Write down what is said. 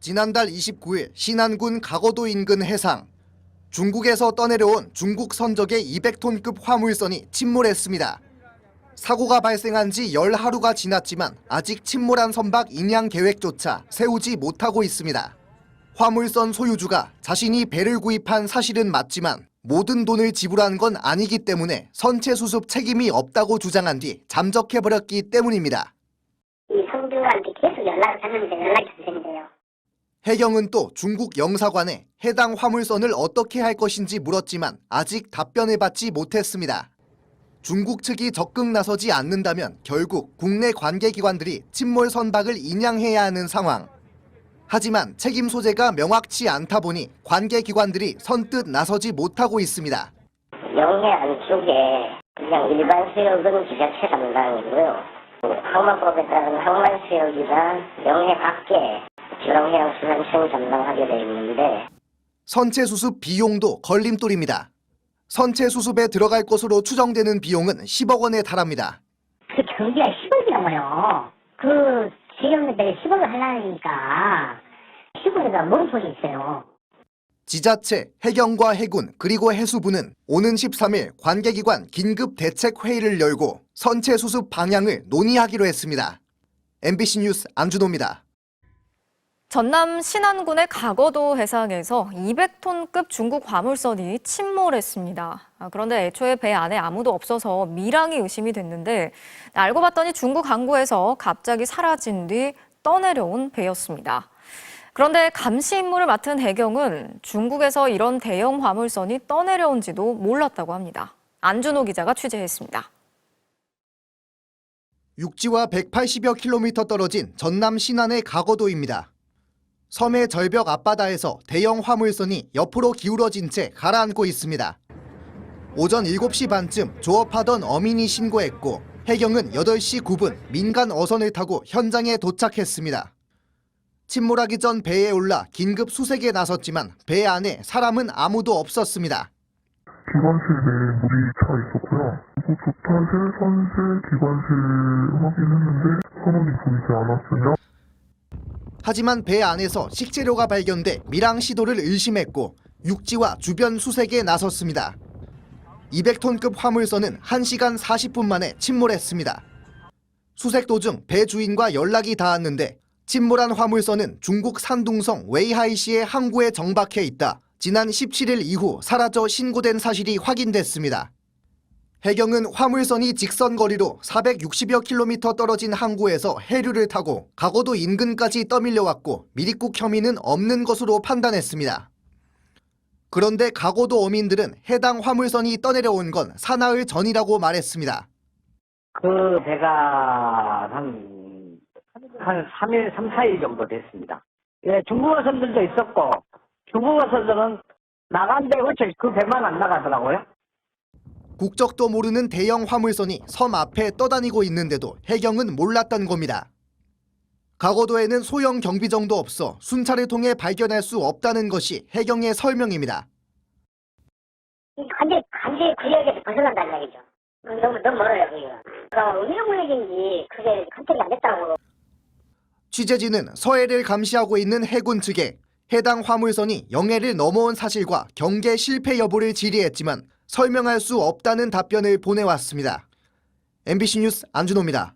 지난달 29일 신안군 가거도 인근 해상. 중국에서 떠내려온 중국 선적의 200톤급 화물선이 침몰했습니다. 사고가 발생한 지 열하루가 지났지만 아직 침몰한 선박 인양 계획조차 세우지 못하고 있습니다. 화물선 소유주가 자신이 배를 구입한 사실은 맞지만 모든 돈을 지불한 건 아니기 때문에 선체 수습 책임이 없다고 주장한 뒤 잠적해버렸기 때문입니다. 이 성주한테 계속 연락을 했는데 연락이 안 된대요. 해경은 또 중국 영사관에 해당 화물선을 어떻게 할 것인지 물었지만 아직 답변을 받지 못했습니다. 중국 측이 적극 나서지 않는다면 결국 국내 관계기관들이 침몰 선박을 인양해야 하는 상황. 하지만 책임 소재가 명확치 않다 보니 관계기관들이 선뜻 나서지 못하고 있습니다. 영해 안쪽에 그냥 일반 수역은 지자체 담당이고요. 항만법에 따른 항만 수역이나 영해 밖에 주랑해양수산청이 담당하게 되어 있는데 선체 수습 비용도 걸림돌입니다. 선체 수습에 들어갈 것으로 추정되는 비용은 10억 원에 달합니다. 그 경비가 10억이라고요. 그 지역들이 10억을 하려니까 10억에다 뭔 소리 있어요. 지자체, 해경과 해군, 그리고 해수부는 오는 13일 관계기관 긴급 대책 회의를 열고 선체 수습 방향을 논의하기로 했습니다. MBC 뉴스 안준호입니다. 전남 신안군의 가거도 해상에서 200톤급 중국 화물선이 침몰했습니다. 그런데 애초에 배 안에 아무도 없어서 밀항이 의심이 됐는데 알고 봤더니 중국 항구에서 갑자기 사라진 뒤 떠내려온 배였습니다. 그런데 감시 임무를 맡은 해경은 중국에서 이런 대형 화물선이 떠내려온지도 몰랐다고 합니다. 안준호 기자가 취재했습니다. 육지와 180여 킬로미터 떨어진 전남 신안의 가거도입니다. 섬의 절벽 앞바다에서 대형 화물선이 옆으로 기울어진 채 가라앉고 있습니다. 오전 7시 반쯤 조업하던 어민이 신고했고 해경은 8시 9분 민간 어선을 타고 현장에 도착했습니다. 침몰하기 전 배에 올라 긴급 수색에 나섰지만 배 안에 사람은 아무도 없었습니다. 기관실 내에 물이 차 있었고요. 그리고 조타실, 선실, 기관실 확인했는데 선원이 보이지 않았어요. 하지만 배 안에서 식재료가 발견돼 밀항 시도를 의심했고 육지와 주변 수색에 나섰습니다. 200톤급 화물선은 1시간 40분 만에 침몰했습니다. 수색 도중 배 주인과 연락이 닿았는데 침몰한 화물선은 중국 산둥성 웨이하이시의 항구에 정박해 있다 지난 17일 이후 사라져 신고된 사실이 확인됐습니다. 해경은 화물선이 직선 거리로 460여 킬로미터 떨어진 항구에서 해류를 타고 가거도 인근까지 떠밀려왔고 미리국 혐의는 없는 것으로 판단했습니다. 그런데 가거도 어민들은 해당 화물선이 떠내려온 건 사나흘 전이라고 말했습니다. 그 배가 한 3일, 3, 4일 정도 됐습니다. 예, 중국어선들도 있었고 중국어선들은 나간데 어째 그 배만 안 나가더라고요. 국적도 모르는 대형 화물선이 섬 앞에 떠다니고 있는데도 해경은 몰랐던 겁니다. 가거도에는 소형 경비정도 없어 순찰을 통해 발견할 수 없다는 것이 해경의 설명입니다. 간제 구역에서 벗어난다는 얘기죠. 너무 멀어요, 그게. 어느 구역인지 그게 컨택이 안 됐다고. 취재진은 서해를 감시하고 있는 해군 측에 해당 화물선이 영해를 넘어온 사실과 경계 실패 여부를 질의했지만 설명할 수 없다는 답변을 보내왔습니다. MBC 뉴스 안준호입니다.